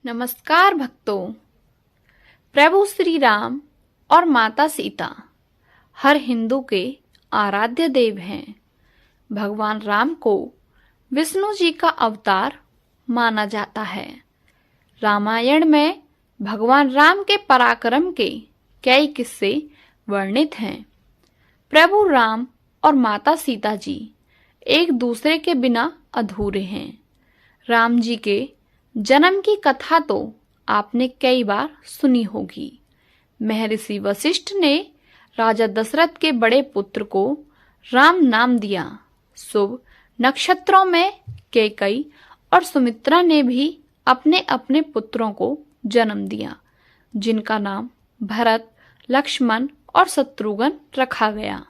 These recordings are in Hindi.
नमस्कार भक्तों। प्रभु श्री राम और माता सीता हर हिंदू के आराध्य देव हैं। भगवान राम को विष्णु जी का अवतार माना जाता है। रामायण में भगवान राम के पराक्रम के कई किस्से वर्णित हैं। प्रभु राम और माता सीता जी एक दूसरे के बिना अधूरे हैं। राम जी के जन्म की कथा तो आपने कई बार सुनी होगी। महर्षि वशिष्ठ ने राजा दशरथ के बड़े पुत्र को राम नाम दिया। शुभ नक्षत्रों में कैकेयी और सुमित्रा ने भी अपने अपने पुत्रों को जन्म दिया, जिनका नाम भरत, लक्ष्मण और शत्रुघ्न रखा गया।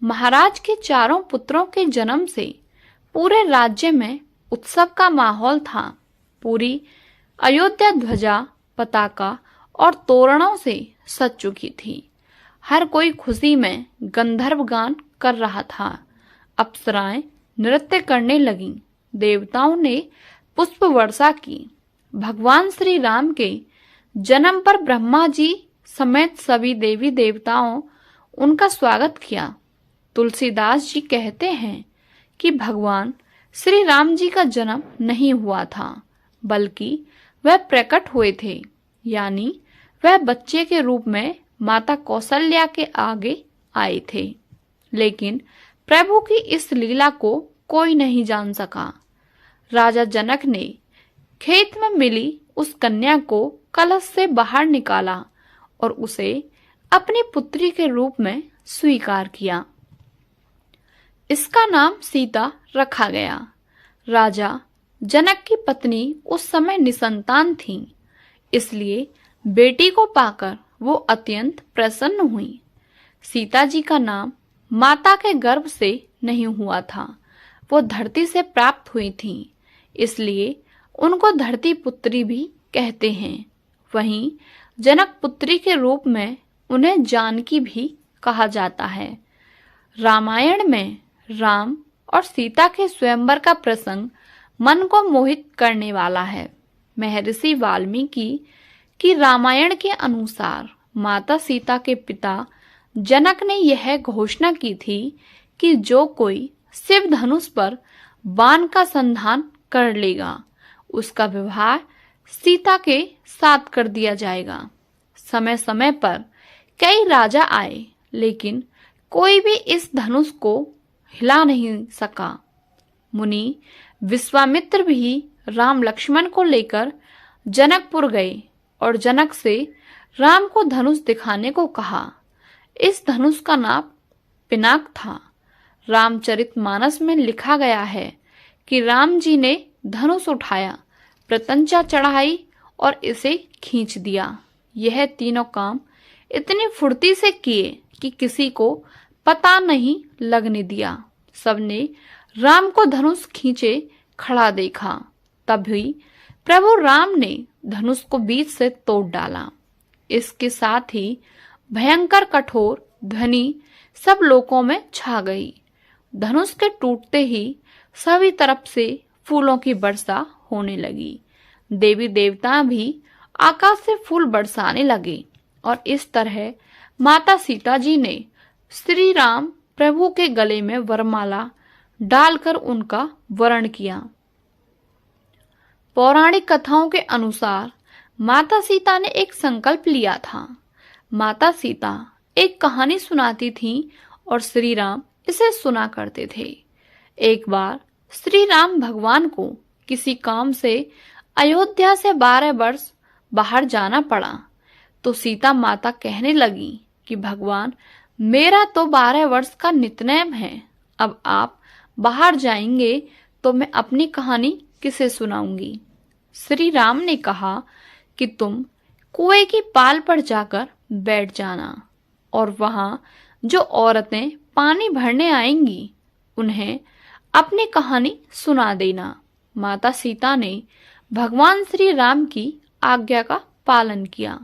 महाराज के चारों पुत्रों के जन्म से पूरे राज्य में उत्सव का माहौल था। पूरी अयोध्या ध्वजा, पताका और तोरणों से सज चुकी थी। हर कोई खुशी में गंधर्व गान कर रहा था। अप्सराएं नृत्य करने लगीं। देवताओं ने पुष्प वर्षा की। भगवान श्री राम के जन्म पर ब्रह्मा जी समेत सभी देवी देवताओं उनका स्वागत किया। तुलसीदास जी कहते हैं कि भगवान श्री राम जी का जन्म नहीं हुआ था, बल्कि वह प्रकट हुए थे, यानी वह बच्चे के रूप में माता कौशल्या के आगे आए थे। लेकिन प्रभु की इस लीला को कोई नहीं जान सका। राजा जनक ने खेत में मिली उस कन्या को कलश से बाहर निकाला और उसे अपनी पुत्री के रूप में स्वीकार किया। इसका नाम सीता रखा गया। राजा जनक की पत्नी उस समय निसंतान थी, इसलिए बेटी को पाकर वो अत्यंत प्रसन्न हुई। सीता जी का नाम माता के गर्भ से नहीं हुआ था, वो धरती से प्राप्त हुई थी, इसलिए उनको धरती पुत्री भी कहते हैं। वहीं जनक पुत्री के रूप में उन्हें जानकी भी कहा जाता है। रामायण में राम और सीता के स्वयंवर का प्रसंग मन को मोहित करने वाला है। महर्षि वाल्मीकि की रामायण के अनुसार माता सीता के पिता जनक ने यह घोषणा की थी कि जो कोई शिव धनुष पर बाण का संधान कर लेगा, उसका विवाह सीता के साथ कर दिया जाएगा। समय समय पर कई राजा आए, लेकिन कोई भी इस धनुष को हिला नहीं सका। मुनि विश्वामित्र भी राम लक्ष्मण को लेकर जनकपुर गए और जनक से राम को धनुष दिखाने को कहा। इस धनुष का नाम पिनाक था। रामचरितमानस में लिखा गया है कि राम जी ने धनुष उठाया, प्रत्यंचा चढ़ाई और इसे खींच दिया। यह तीनों काम इतनी फुर्ती से किए कि किसी को पता नहीं लगने दिया। सबने राम को धनुष खींचे खड़ा देखा। तभी प्रभु राम ने धनुष को बीच से तोड़ डाला। इसके साथ ही भयंकर कठोर ध्वनि सब लोकों में छा गई। धनुष के टूटते ही सभी तरफ से फूलों की वर्षा होने लगी। देवी देवता भी आकाश से फूल बरसाने लगे और इस तरह माता सीता जी ने श्री राम प्रभु के गले में वरमाला डालकर उनका वरण किया। पौराणिक कथाओं के अनुसार माता सीता ने एक संकल्प लिया था। माता सीता एक कहानी सुनाती थी और श्री राम इसे सुना करते थे। एक बार श्री राम भगवान को किसी काम से अयोध्या से 12 वर्ष बाहर जाना पड़ा, तो सीता माता कहने लगी कि भगवान, मेरा तो 12 वर्ष का नित्यनेम है, अब आप बाहर जाएंगे तो मैं अपनी कहानी किसे सुनाऊंगी। श्री राम ने कहा कि तुम कुएं की पाल पर जाकर बैठ जाना और वहां जो औरतें पानी भरने आएंगी उन्हें अपनी कहानी सुना देना। माता सीता ने भगवान श्री राम की आज्ञा का पालन किया।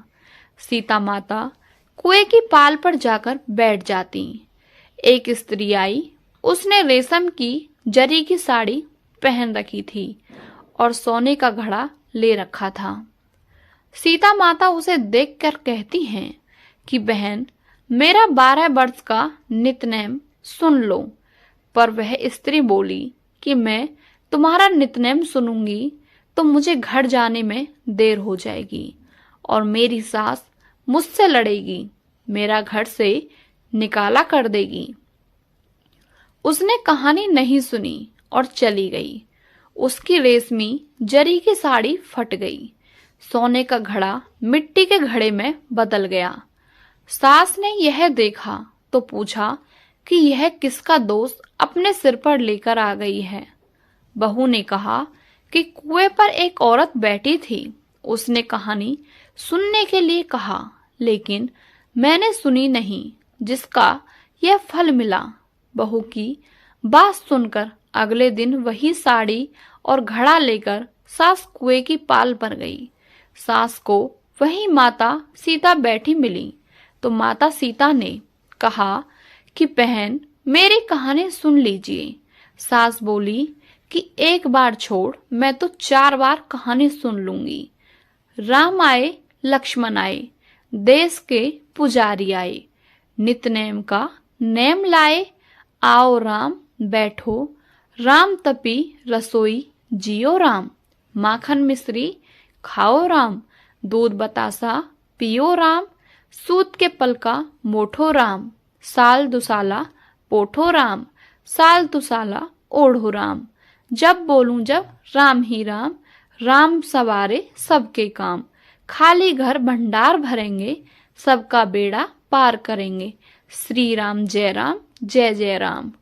सीता माता कुएं की पाल पर जाकर बैठ जाती। एक स्त्री आई, उसने रेशम की जरी की साड़ी पहन रखी थी और सोने का घड़ा ले रखा था। सीता माता उसे देखकर कहती हैं कि बहन, मेरा 12 वर्ष का नितनेम सुन लो। पर वह स्त्री बोली कि मैं तुम्हारा नितनेम सुनूंगी तो मुझे घर जाने में देर हो जाएगी और मेरी सास मुझसे लड़ेगी, मेरा घर से निकाला कर देगी। उसने कहानी नहीं सुनी और चली गई। उसकी रेशमी जरी की साड़ी फट गई, सोने का घड़ा मिट्टी के घड़े में बदल गया। सास ने यह देखा तो पूछा कि यह किसका दोष अपने सिर पर लेकर आ गई है। बहू ने कहा कि कुएं पर एक औरत बैठी थी, उसने कहानी सुनने के लिए कहा, लेकिन मैंने सुनी नहीं, जिसका यह फल मिला। बहू की बात सुनकर अगले दिन वही साड़ी और घड़ा लेकर सास कुएं की पाल पर गई। सास को वही माता सीता बैठी मिली तो माता सीता ने कहा कि बहन, मेरी कहानी सुन लीजिए। सास बोली कि एक बार छोड़, मैं तो 4 बार कहानी सुन लूंगी। राम आए, लक्ष्मण आए, देश के पुजारी आए, नितनेम का नेम लाए, आओ राम बैठो, राम तपी रसोई जियो राम, माखन मिश्री खाओ राम, दूध बतासा पियो राम, सूत के पलका मोठो राम, साल दुसाला पोठो राम, साल दुसाला ओढ़ो राम, जब बोलूं जब राम ही राम, राम सवारे सबके काम, खाली घर भंडार भरेंगे, सबका बेड़ा पार करेंगे, श्री राम जय जय राम।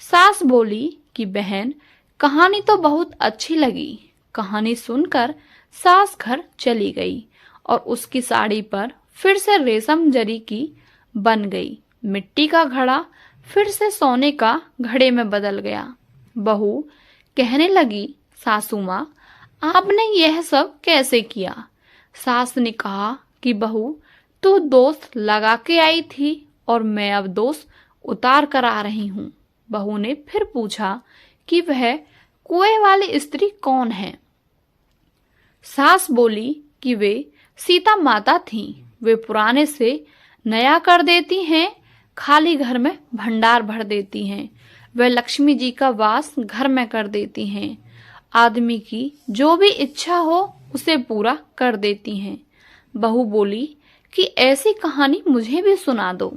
सास बोली कि बहन, कहानी तो बहुत अच्छी लगी। कहानी सुनकर सास घर चली गई और उसकी साड़ी पर फिर से रेशम जरी की बन गई। मिट्टी का घड़ा फिर से सोने का घड़े में बदल गया। बहू कहने लगी, सासू माँ, आपने यह सब कैसे किया? सास ने कहा कि बहू, तू दोस्त लगा के आई थी और मैं अब दोस्त उतार कर आ रही हूँ। बहू ने फिर पूछा कि वह कुएं वाली स्त्री कौन है? सास बोली कि वे सीता माता थीं। वे पुराने से नया कर देती हैं, खाली घर में भंडार भर देती हैं। वे लक्ष्मी जी का वास घर में कर देती हैं। आदमी की जो भी इच्छा हो उसे पूरा कर देती हैं। बहू बोली कि ऐसी कहानी मुझे भी सुना दो।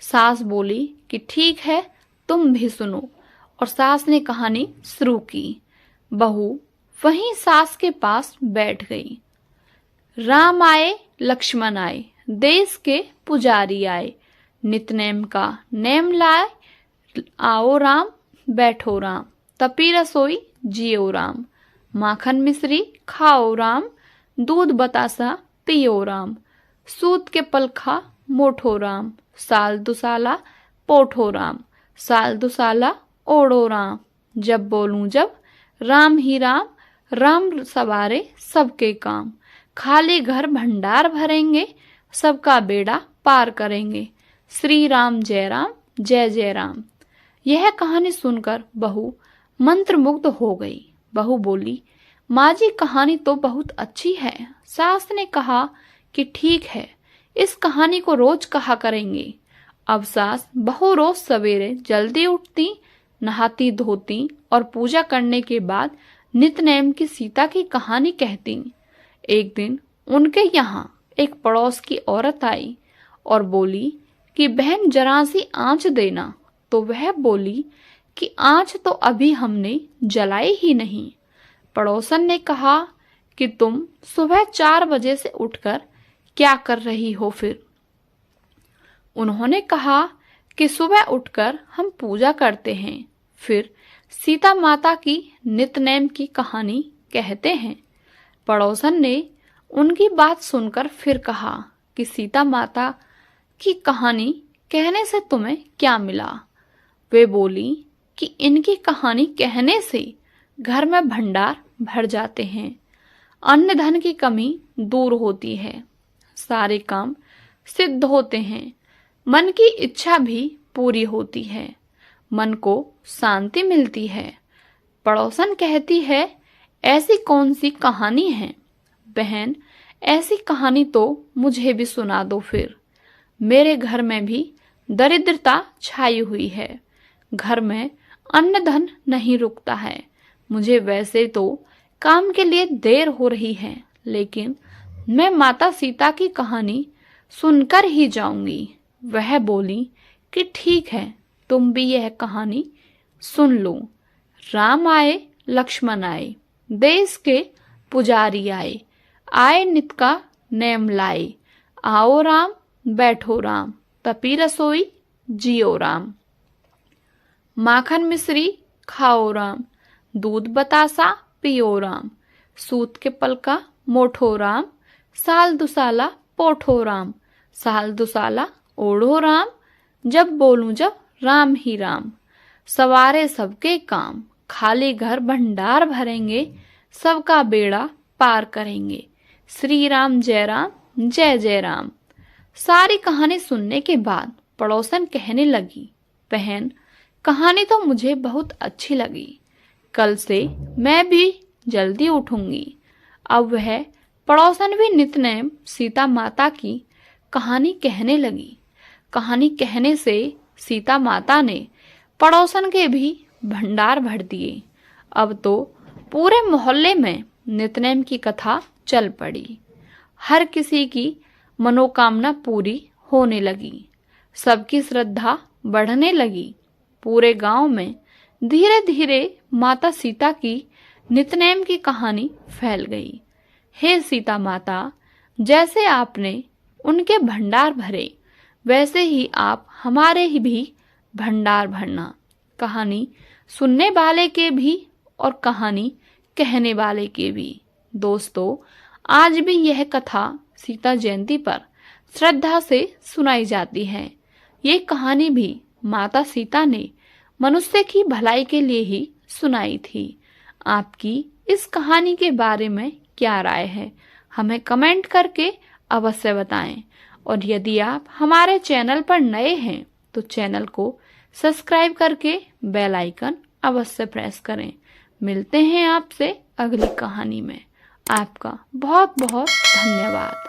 सास बोली कि ठीक है, तुम भी सुनो, और सास ने कहानी शुरू की। बहू वहीं सास के पास बैठ गई। राम आए, लक्ष्मण आए, देश के पुजारी आए, नितनेम का नेम लाए, आओ राम बैठो राम, तपी रसोई जियो राम, माखन मिश्री खाओ राम, दूध बतासा पियो राम, सूत के पलखा मोठो राम, साल दुसाला पोठो राम, साल दुसाला ओढ़ो राम, जब बोलूं जब राम ही राम, राम सवारे सबके काम, खाली घर भंडार भरेंगे, सबका बेड़ा पार करेंगे, श्री राम जय जय राम। यह कहानी सुनकर बहू मंत्रमुग्ध हो गई। बहू बोली, माँ जी, कहानी तो बहुत अच्छी है। सास ने कहा कि ठीक है, इस कहानी को रोज कहा करेंगे। अब सास बहू रोज सवेरे जल्दी उठती, नहाती धोती और पूजा करने के बाद नितनेम की सीता की कहानी कहती। एक दिन उनके यहाँ एक पड़ोस की औरत आई और बोली कि बहन, जरा सी आंच देना। तो वह बोली कि आंच तो अभी हमने जलाई ही नहीं। पड़ोसन ने कहा कि तुम सुबह 4 बजे से उठकर क्या कर रही हो फिर? उन्होंने कहा कि सुबह उठकर हम पूजा करते हैं, फिर सीता माता की नितनेम की कहानी कहते हैं। पड़ोसन ने उनकी बात सुनकर फिर कहा कि सीता माता की कहानी कहने से तुम्हें क्या मिला? वे बोली कि इनकी कहानी कहने से घर में भंडार भर जाते हैं, अन्न धन की कमी दूर होती है, सारे काम सिद्ध होते हैं, मन की इच्छा भी पूरी होती है, मन को शांति मिलती है। पड़ोसन कहती है, ऐसी कौन सी कहानी है? बहन, ऐसी कहानी तो मुझे भी सुना दो फिर। मेरे घर में भी दरिद्रता छाई हुई है, घर में अन्न धन नहीं रुकता है। मुझे वैसे तो काम के लिए देर हो रही है, लेकिन मैं माता सीता की कहानी सुनकर ही जाऊंगी। वह बोली कि ठीक है, तुम भी यह कहानी सुन लो। राम आए लक्ष्मण आए, देश के पुजारी आए, आए नित का नेम लाए। आओ राम बैठो राम, तपी रसोई जियो राम। माखन मिश्री खाओ राम, दूध बतासा पियो राम। सूत के पलका मोठो राम, साल दुसाला पोठो राम। साल दुसाला ओढ़ो राम, जब बोलूं जब राम ही राम। सवारे सबके काम, खाली घर भंडार भरेंगे। सबका बेड़ा पार करेंगे, श्री राम जय जय राम। सारी कहानी सुनने के बाद पड़ोसन कहने लगी, बहन कहानी तो मुझे बहुत अच्छी लगी, कल से मैं भी जल्दी उठूंगी। अब वह पड़ोसन भी नित्य सीता माता की कहानी कहने लगी। कहानी कहने से सीता माता ने पड़ोसन के भी भंडार भर दिए। अब तो पूरे मोहल्ले में नित्य की कथा चल पड़ी। हर किसी की मनोकामना पूरी होने लगी, सबकी श्रद्धा बढ़ने लगी। पूरे गांव में धीरे धीरे माता सीता की नित्य की कहानी फैल गई। हे सीता माता, जैसे आपने उनके भंडार भरे, वैसे ही आप हमारे ही भी भंडार भरना। कहानी सुनने वाले के भी और कहानी कहने वाले के भी। दोस्तों, आज भी यह कथा सीता जयंती पर श्रद्धा से सुनाई जाती है। ये कहानी भी माता सीता ने मनुष्य की भलाई के लिए ही सुनाई थी। आपकी इस कहानी के बारे में क्या राय है, हमें कमेंट करके अवश्य बताएं। और यदि आप हमारे चैनल पर नए हैं तो चैनल को सब्सक्राइब करके बेल आइकन अवश्य प्रेस करें। मिलते हैं आपसे अगली कहानी में। आपका बहुत बहुत धन्यवाद।